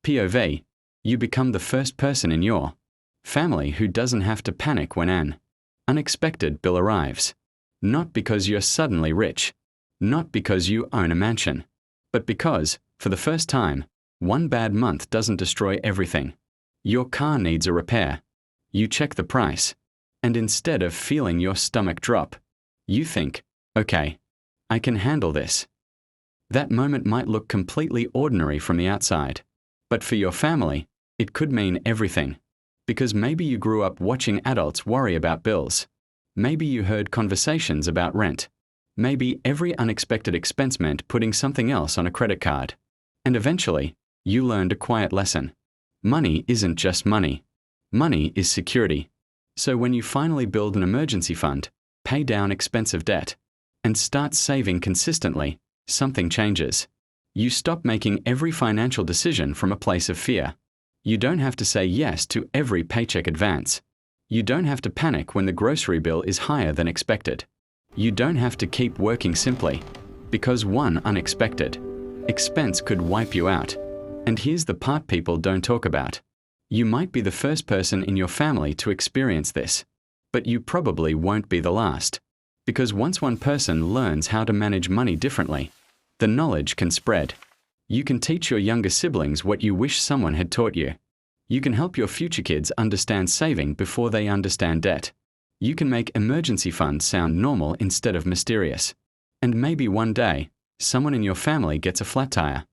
POV, you become the first person in your family who doesn't have to panic when an unexpected bill arrives. Not because you're suddenly rich, not because you own a mansion, but because, for the first time, one bad month doesn't destroy everything. Your car needs a repair. You check the price, and instead of feeling your stomach drop, you think, okay, I can handle this. That moment might look completely ordinary from the outside, but for your family, it could mean everything. Because maybe you grew up watching adults worry about bills. Maybe you heard conversations about rent. Maybe every unexpected expense meant putting something else on a credit card. And eventually, you learned a quiet lesson. Money isn't just money. Money is security. So when you finally build an emergency fund, pay down expensive debt, and start saving consistently, something changes. You stop making every financial decision from a place of fear. You don't have to say yes to every paycheck advance. You don't have to panic when the grocery bill is higher than expected. You don't have to keep working simply, because one unexpected expense could wipe you out. And here's the part people don't talk about. You might be the first person in your family to experience this, but you probably won't be the last. Because once one person learns how to manage money differently, the knowledge can spread. You can teach your younger siblings what you wish someone had taught you. You can help your future kids understand saving before they understand debt. You can make emergency funds sound normal instead of mysterious. And maybe one day, someone in your family gets a flat tire,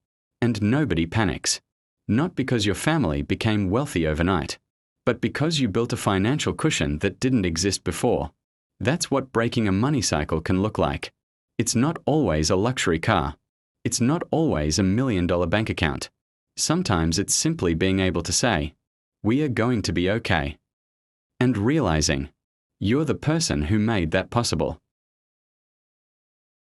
and nobody panics. Not because your family became wealthy overnight, but because you built a financial cushion that didn't exist before. That's what breaking a money cycle can look like. It's not always a luxury car. It's not always $1 million bank account. Sometimes it's simply being able to say, we are going to be okay. And realizing, you're the person who made that possible.